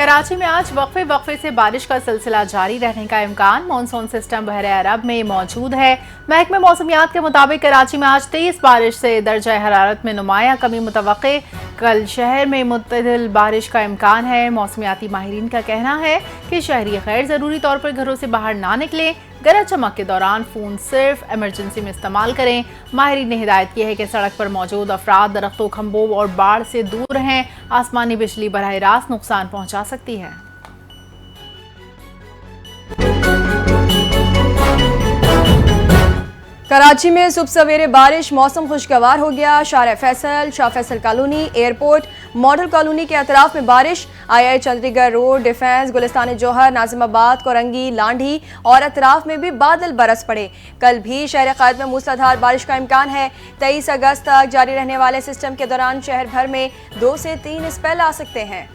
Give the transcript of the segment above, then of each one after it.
कराची में आज वक्फे वक्फे से बारिश का सिलसिला जारी रहने का इम्कान। मानसून सिस्टम बहरे अरब में मौजूद है। महकमे मौसमियात के मुताबिक कराची में आज तेज बारिश से दर्जा हरारत में नुमाया कमी मुतवक्के। कल शहर में मुतदिल बारिश का इम्कान है। मौसमियाती माहिरीन का कहना है कि शहरी गैर ज़रूरी तौर पर घरों से बाहर ना निकलें। गरज चमक के दौरान फ़ोन सिर्फ इमरजेंसी में इस्तेमाल करें। माहिरीन ने हिदायत की है कि सड़क पर मौजूद अफराद दरख्तों, खंभों और बाढ़ से दूर रहें। आसमानी बिजली बराह रास्त नुकसान पहुंचा सकती है। कराची में सुबह सवेरे बारिश, मौसम खुशगवार हो गया। Shah Faisal colony, airport, model colony के अतराफ में बारिश। आई चंडीगढ़ रोड, डिफेंस, गुलिस्तान जौहर, नाजिमाबाद, कोरंगी, लांढी और अतराफ में भी बादल बरस पड़े। कल भी शहर क़ायद में मूसलाधार बारिश का इम्कान है। 23 अगस्त तक जारी रहने वाले सिस्टम के दौरान शहर भर में 2 से 3 स्पेल आ सकते हैं।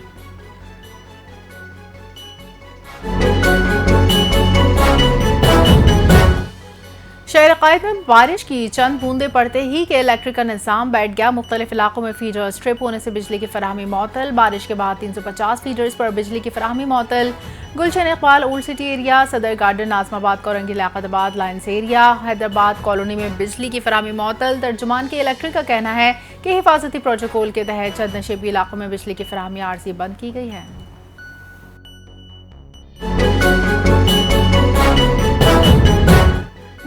शहर क़ायद में बारिश की चंद बूंदे पड़ते ही के इलेक्ट्रिक का निज़ाम बैठ गया। मुख्तलिफ इलाकों में फीडर स्ट्रिप होने से बिजली की फराहमी मअतल। बारिश के बाद 350 फीडर्स पर बिजली की फराहमी मअतल। Gulshan Iqbal, old city area, Saddar garden, Nazimabad, Korangi, Liaquatabad, lines area, Hyderabad colony में बिजली की फराहमी मअतल। तर्जुमान के इलेक्ट्रिक का कहना है कि हिफाजती प्रोटोकॉल के तहत चंद नशेबी इलाकों में बिजली की फराहमी आरजी बंद की गई है।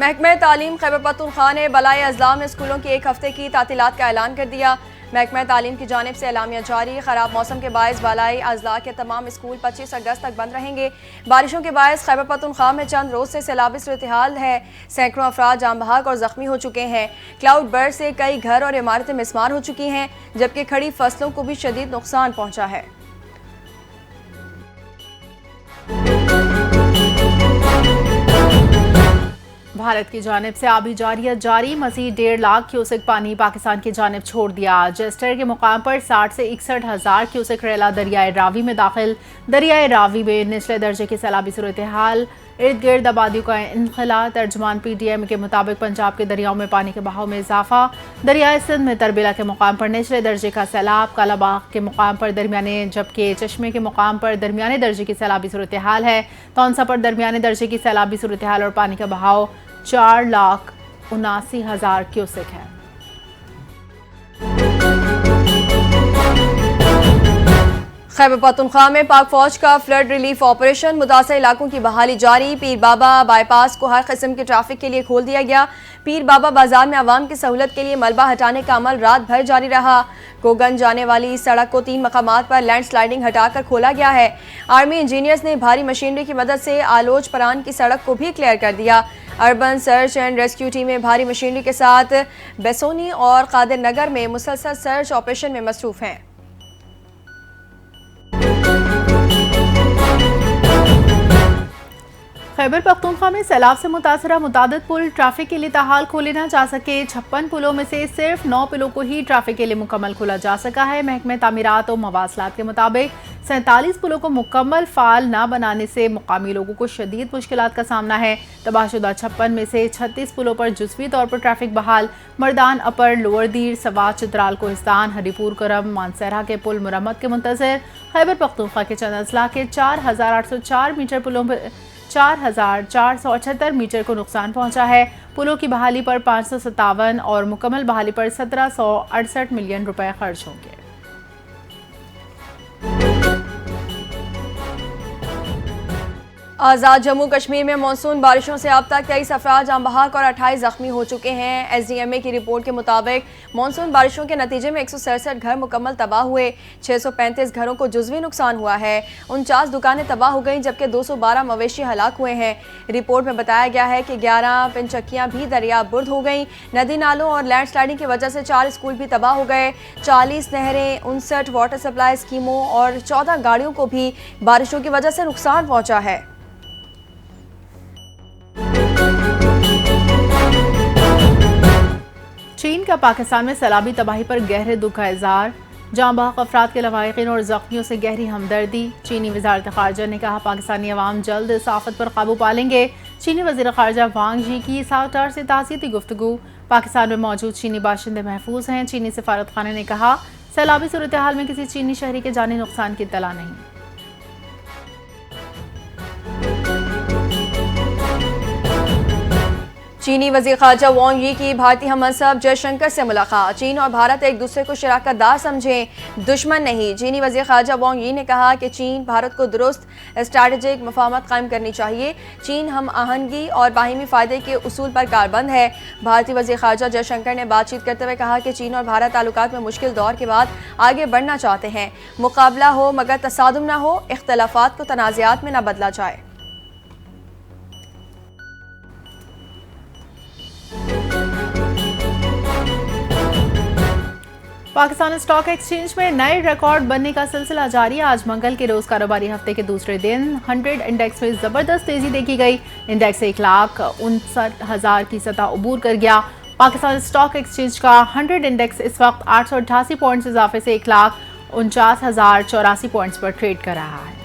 महकमा तालीम खैबर पख्तूनख्वा ने बलाए अजला में स्कूलों की 1 हफ्ते की तातीलात का ऐलान कर दिया। महकमा तालीम की जानिब से एलामिया जारी। खराब मौसम के बायस बलाए अजला के तमाम स्कूल 25 अगस्त तक बंद रहेंगे। बारिशों के बायस खैबर पख्तूनख्वा में चंद रोज से सैलाबी सूरत-ए-हाल है। सैकड़ों अफराद जाम बहक और जख्मी हो चुके हैं। क्लाउड बर्स्ट से कई घर और इमारतें मिसमार हो चुकी हैं, जबकि खड़ी फसलों को भी शदीद नुकसान पहुंचा है। भारत की जानिब से आबी जारियत जारी। मजीद 1.5 लाख क्यूसेक पानी पाकिस्तान की जानिब छोड़ दिया। जेस्टर के मुकाम पर 60 से 61 हज़ार क्यूसेक रेला दरियाए रावी में दाखिल। दरियाए रावी में निचले दर्जे की सैलाबी सूरत हाल, इर्द गिर्द आबादियों का इनखला। तर्जुमान PTM के मुताबिक पंजाब के दरियाओं में पानी के बहाव में इजाफा। दरियाए सिंध में तरबिला के मुकाम पर निचले दर्जे का सैलाब। कालाबाग के मुकाम पर दरमियाने, जबकि चश्मे के मुकाम पर दरमियाने दर्जे की सैलाबी सूरत हाल है। तौंसा पर दरमियाने दर्जे की सैलाबी सूरत हाल और पानी का बहाव 4,79,000 क्यूसेक है। खैबर पख्तूनख्वा में पाक फौज का फ्लड रिलीफ ऑपरेशन। मुतासर इलाकों की बहाली जारी। पीर बाबा बाईपास को हर किस्म के ट्रैफिक के लिए खोल दिया गया। पीर बाबा बाजार में आवाम की सहूलत के लिए मलबा हटाने का अमल रात भर जारी रहा। कोगन जाने वाली सड़क को 3 मकामात पर लैंड स्लाइडिंग हटाकर खोला गया है। आर्मी इंजीनियर्स ने भारी मशीनरी की मदद से आलोच परान की सड़क को भी क्लियर कर दिया। अर्बन सर्च एंड रेस्क्यू टीमें भारी मशीनरी के साथ बेसोनी और कादिर नगर में मुसलसल सर्च ऑपरेशन में मसरूफ हैं। खैबर पख्तूनख्वा में सैलाब से मुतासरा मुतादिद पुल ट्रैफिक के लिए ताहाल खोले ना जा सके। 56 पुलों में से सिर्फ 9 पुलों को ही ट्रैफिक के लिए मुकम्मल खोला जा सका है। महकमे तामीरात और मवासलात के मुताबिक 47 पुलों को मुकम्मल फाल ना बनाने से मुकामी लोगों को शदीद मुश्किलात का सामना है। तबाहशुदा 56 में से 36 पुलों पर जुज़वी तौर पर ट्रैफिक बहाल। मर्दान अपर, लोअर दीर, सवात, चित्राल, कोहिस्तान, हरीपुर करम, मानसहरा के पुल मुरम्मत के मुंतज़र। खैबर पख्तूनख्वा के चंद अजला के 4,804 मीटर पुलों पर 4,478 मीटर को नुकसान पहुंचा है। पुलों की बहाली पर 557 और मुकम्मल बहाली पर 1768 मिलियन रुपए खर्च होंगे। आज़ाद जम्मू कश्मीर में मानसून बारिशों से अब तक 23 अफराद जाम बहक और 28 जख्मी हो चुके हैं। SDMA की रिपोर्ट के मुताबिक मानसून बारिशों के नतीजे में 167 घर मुकम्मल तबाह हुए। 635 घरों को जुज़वी नुकसान हुआ है। 49 दुकानें तबाह हो गईं, जबकि 212 मवेशी हलाक हुए हैं। रिपोर्ट में बताया गया है कि 11 पिनचक्कियाँ भी दरिया बुर्द हो गईं। नदी नालों और लैंड स्लाइडिंग की वजह से 4 स्कूल भी तबाह हो गए। 40 नहरें, 59 वाटर सप्लाई स्कीमों और 14 गाड़ियों को भी बारिशों की वजह से नुकसान पहुँचा है। चीन का पाकिस्तान में सैलाबी तबाही पर गहरे दुख का इज़हार। जाम बहक अफराद के लवाहिकीन और जख्मियों से गहरी हमदर्दी। चीनी वज़ारत ख़ारजा ने कहा पाकिस्तानी अवाम जल्द इस आफत पर काबू पा लेंगे। चीनी वज़ीर ख़ारजा वांग यी की साउटार से ताज़ियती गुफ्तगू। पाकिस्तान में मौजूद चीनी बाशिंदे महफूज हैं। चीनी सफारत खाने ने कहा सैलाबी सूरत हाल में किसी चीनी शहरी के जानी नुकसान की इत्तला नहीं। चीनी वज़ीर ख़ारजा वांग यी की भारतीय हममंसब जयशंकर से मुलाकात। चीन और भारत एक दूसरे को शराकतदार समझें, दुश्मन नहीं। चीनी वज़ीर ख़ारजा वांग यी ने कहा कि चीन भारत को दुरुस्त स्ट्रैटेजिक मफाहमत कायम करनी चाहिए। चीन हम आहंगी और बाहिमी फ़ायदे के उसूल पर कारबंद है। भारतीय वज़ीर ख़ारजा जयशंकर ने बातचीत करते हुए कहा कि चीन और भारत ताल्लुकात में मुश्किल दौर के बाद आगे बढ़ना चाहते हैं। मुकाबला हो मगर तसादुम न हो, इख्तलाफात को तनाज़ात में न बदला जाए। पाकिस्तान स्टॉक एक्सचेंज में नए रिकॉर्ड बनने का सिलसिला जारी। आज मंगल के रोज कारोबारी हफ्ते के दूसरे दिन 100 इंडेक्स में जबरदस्त तेजी देखी गई। इंडेक्स 1,59,000 की सतह अबूर कर गया। पाकिस्तान स्टॉक एक्सचेंज का 100 इंडेक्स इस वक्त 888 पॉइंट्स इजाफे से 1,49,084 पॉइंट्स पर ट्रेड कर रहा है।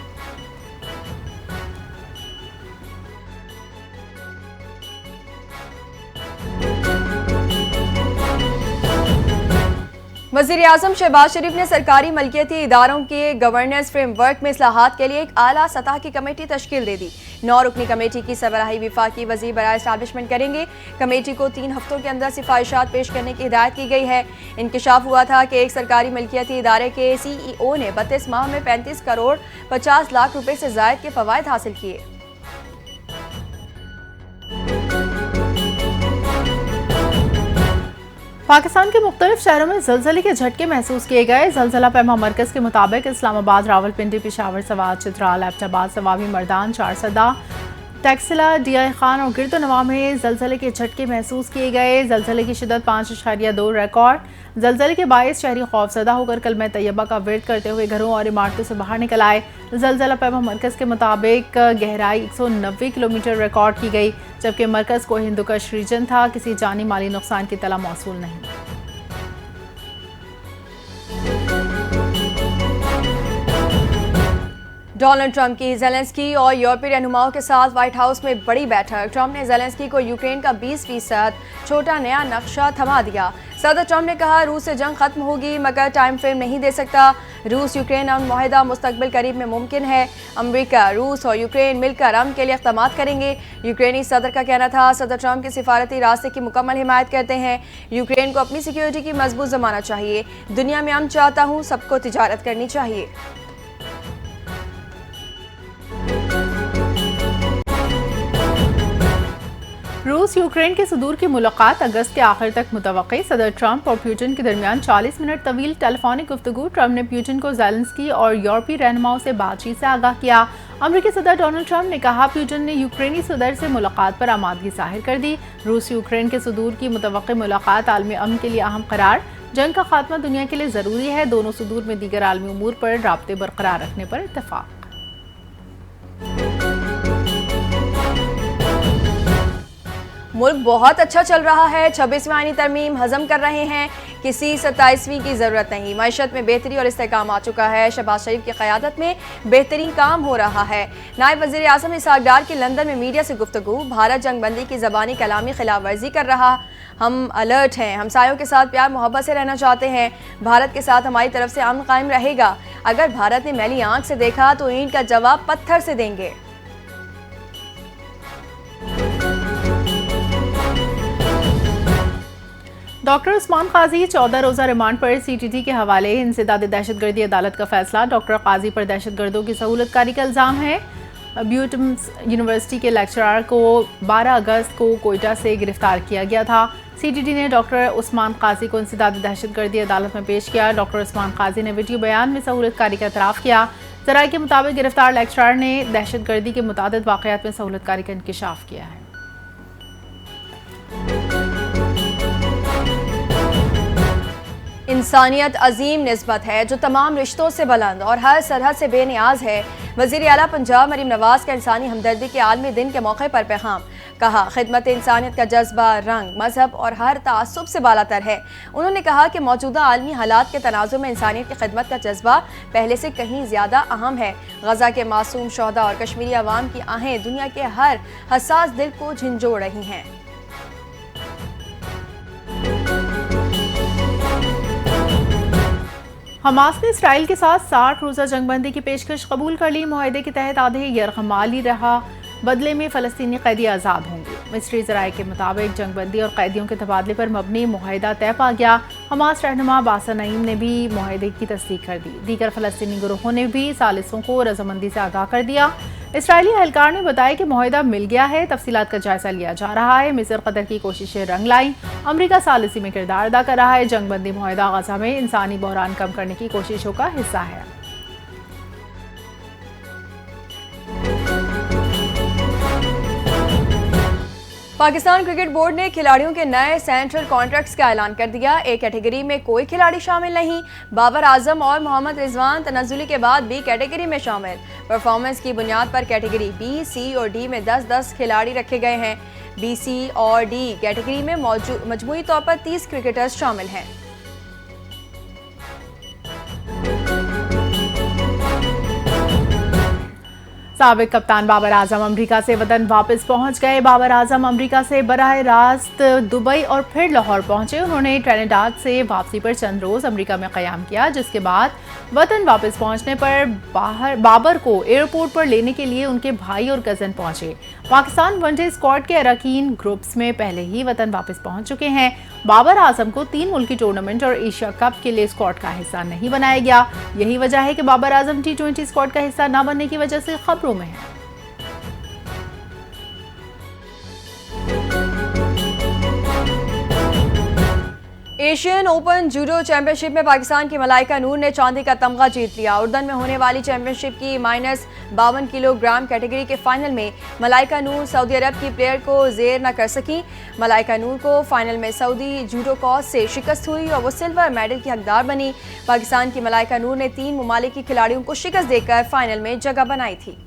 वज़ीर-ए-आज़म शहबाज शरीफ ने सरकारी मलकियती इदारों के गवर्नेंस फ्रेमवर्क में इस्लाहात के लिए एक आला सतह की कमेटी तश्कील दे दी। 9 रुकनी कमेटी की सरबराही वफाकी वज़ीर बराए एस्टैब्लिशमेंट करेंगे। कमेटी को 3 हफ्तों के अंदर सिफारिशात पेश करने की हिदायत की गई है। इंकशाफ हुआ था कि एक सरकारी मलकियती इदारे के CEO ने 32 माह में 35 करोड़ 50 लाख रुपए से ज़ायद के फवायद हासिल किए। पाकिस्तान के मुख्तलिफ शहरों में जलजले के झटके महसूस किए गए। जलजला पैमा मरकज के मुताबिक इस्लामाबाद, रावलपिंडी, पेशावर, सवात, चित्राल, एबटाबाद, सवाबी, मर्दान, चारसदा, टैक्सिला, DI खान और गिरदोनवा में जलजले के झटके महसूस किए गए। जलजले की शिदत 5.2 रिकॉर्ड। जलजले के बायस शहरी खौफजदा होकर कलमा तैयबा का विर्द करते हुए घरों और इमारतों से बाहर निकल आए। जलजला पैमा मरकज के मुताबिक गहराई 190 किलोमीटर रिकॉर्ड की गई, जबकि मरकज को हिंदुकश रीजन था। किसी जानी माली नुकसान की तला मौसूल नहीं। डोनाल्ड ट्रंप की ज़ेलेंस्की और यूरोपीय रहनुमाओं के साथ व्हाइट हाउस में बड़ी बैठक। ट्रंप ने ज़ेलेंस्की को यूक्रेन का 20% छोटा नया नक्शा थमा दिया। सदर ट्रंप ने कहा रूस से जंग खत्म होगी मगर टाइम फ्रेम नहीं दे सकता। रूस यूक्रेन अमन मुआहदा मुस्तकबिल करीब में मुमकिन है। अमेरिका, रूस और यूक्रेन मिलकर अमन के लिए इक़दाम करेंगे। यूक्रेनी सदर का कहना था सदर ट्रंप के सिफारती रास्ते की मुकम्मल हिमायत करते हैं। यूक्रेन को अपनी सिक्योरिटी की मजबूत ज़मानत चाहिए। दुनिया में अमन चाहता हूँ, सबको तिजारत करनी चाहिए। रूस यूक्रेन के सदूर की मुलाकात अगस्त के आखिर तक मुतवक्की। सदर ट्रंप और पुतिन के दरमियान 40 मिनट तवील टेलीफोनिक गुफ्तगू। ट्रंप ने पुतिन को ज़ेलेंस्की और यूरोपीय रहनुमाओं से बातचीत से आगाह किया। अमेरिकी सदर डोनाल्ड ट्रंप ने कहा पुतिन ने यूक्रेनी सदर से मुलाकात पर आमादगी जाहिर कर दी। रूस यूक्रेन के सदूर की मुतवक्की मुलाकात आलमी अमन के लिए अहम करार। जंग का खात्मा दुनिया के लिए ज़रूरी है। दोनों सदूर में दीगर आलमी उमूर पर राब्ते बरकरार रखने पर इत्तेफाक। मुल्क बहुत अच्छा चल रहा है। 26वीं आईनी तरमीम हजम कर रहे हैं। किसी 27वीं की ज़रूरत नहीं। मईशत में बेहतरी और इस्तेहकाम आ चुका है। शहबाज शरीफ की क़यादत में बेहतरीन काम हो रहा है। नायब वज़ीर आज़म इसहाक डार की लंदन में मीडिया से गुफ्तगू। भारत जंगबंदी की ज़बानी कलामी खिलाफ वर्जी कर रहा। हम अलर्ट हैं। हमसायों के साथ प्यार मोहब्बत से रहना चाहते हैं। भारत के साथ हमारी तरफ से अमन कायम रहेगा। अगर भारत ने मैली आंख से देखा तो ईंट का जवाब पत्थर से देंगे। डॉक्टर उस्मान काजी 14 रोज़ा रिमांड पर CTT के हवाले। इंसदाद दहशतगर्दी अदालत का फैसला। डॉक्टर काजी पर दहशतगर्दों की सहूलतकारी का इल्ज़ाम है। ब्यूटम्स यूनिवर्सिटी के लेक्चरर को 12 अगस्त को कोयटा से गिरफ्तार किया गया था। CTT ने डॉक्टर उस्मान काजी को इंसदाद दहशतगर्दी अदालत में पेश किया। डॉक्टर उस्मान काजी ने वीडियो बयान में सहूलतकारी का एतराफ़ किया। ज़राए के मुताबिक गिरफ्तार लेक्चरर ने दहशतगर्दी के मुतादिद वाक़यात में सहूलतकारी का इंकशाफ किया है। इंसानियत अजीम निस्बत है जो तमाम रिश्तों से बुलंद और हर सरहद से बेनियाज है। वज़ीर आला पंजाब मरीम नवाज़ का इंसानी हमदर्दी के आलमी दिन के मौके पर पैगाम। कहा खिदमत इंसानियत का जज्बा रंग, मजहब और हर तासुब से बालातर है। उन्होंने कहा कि मौजूदा आलमी हालात के तनाज़ुर में इंसानियत की खिदमत का जज्बा पहले से कहीं ज़्यादा अहम है। गजा के मासूम शोहदा और कश्मीरी अवाम की आहें दुनिया के हर हसास दिल को झंझोड़ रही हैं। हमास ने इसराइल के साथ 60 रोज़ा जंगबंदी की पेशकश कबूल कर ली। मुआहदे के तहत आधे यरगमाली रहा, बदले में फ़लस्तीनी कैदी आज़ाद होंगे। मिस्री जराये के मुताबिक जंगबंदी और कैदियों के तबादले पर मबनी मुआहिदा तय पा गया। हमास रहनुमा बासर नईम ने भी मुआहिदे की तस्दीक कर दी। दीगर फ़लस्तीनी गिरोहों ने भी सालिसों को रजामंदी से आगाह कर दिया। इसराइली एहलकार ने बताया कि मुआहिदा मिल गया है, तफसीलात का जायजा लिया जा रहा है। मिस्र कतर की कोशिशें रंग लाई, अमरीका सालिसी में किरदार अदा कर रहा है। जंगबंदी मुआहिदा गजा में इंसानी बहरान कम करने की कोशिशों का हिस्सा है। पाकिस्तान क्रिकेट बोर्ड ने खिलाड़ियों के नए सेंट्रल कॉन्ट्रैक्ट्स का ऐलान कर दिया। ए कैटेगरी में कोई खिलाड़ी शामिल नहीं। बाबर आजम और मोहम्मद रिजवान तनज़्ज़ुली के बाद बी कैटेगरी में शामिल। परफॉर्मेंस की बुनियाद पर कैटेगरी बी, सी और डी में 10-10 खिलाड़ी रखे गए हैं। बी, सी और डी कैटेगरी में मजमूई तौर पर 30 क्रिकेटर्स शामिल हैं। साबिक कप्तान बाबर आजम अमरीका से वतन वापस पहुंच गए। बाबर आजम अमरीका से बराह रास्त दुबई और फिर लाहौर पहुंचे। उन्होंने ट्रिनिडाद से वापसी पर चंद रोज़ अमरीका में क़याम किया, जिसके बाद वतन वापस पहुंचने पर बाबर को एयरपोर्ट पर लेने के लिए उनके भाई और कज़न पहुंचे। पाकिस्तान वनडे स्क्वाड के अरकान ग्रुप्स में पहले ही वतन वापस पहुंच चुके हैं। बाबर आजम को 3 मुल्की टूर्नामेंट और एशिया कप के लिए स्क्वाड का हिस्सा नहीं बनाया गया। यही वजह है कि बाबर आजम T20 स्क्वाड का हिस्सा न बनने की वजह से खबरों में है। एशियन ओपन जूडो चैंपियनशिप में पाकिस्तान की मलाइका नूर ने चांदी का तमगा जीत लिया। उर्दन में होने वाली चैंपियनशिप की -52 किलोग्राम कैटेगरी के फाइनल में मलाइका नूर सऊदी अरब की प्लेयर को जेर न कर सकी। मलाइका नूर को फाइनल में सऊदी जूडो कॉज से शिकस्त हुई और वो सिल्वर मेडल की हकदार बनी। पाकिस्तान की मलाइका नूर ने 3 ममालिक की खिलाड़ियों को शिकस्त देकर फाइनल में जगह बनाई थी।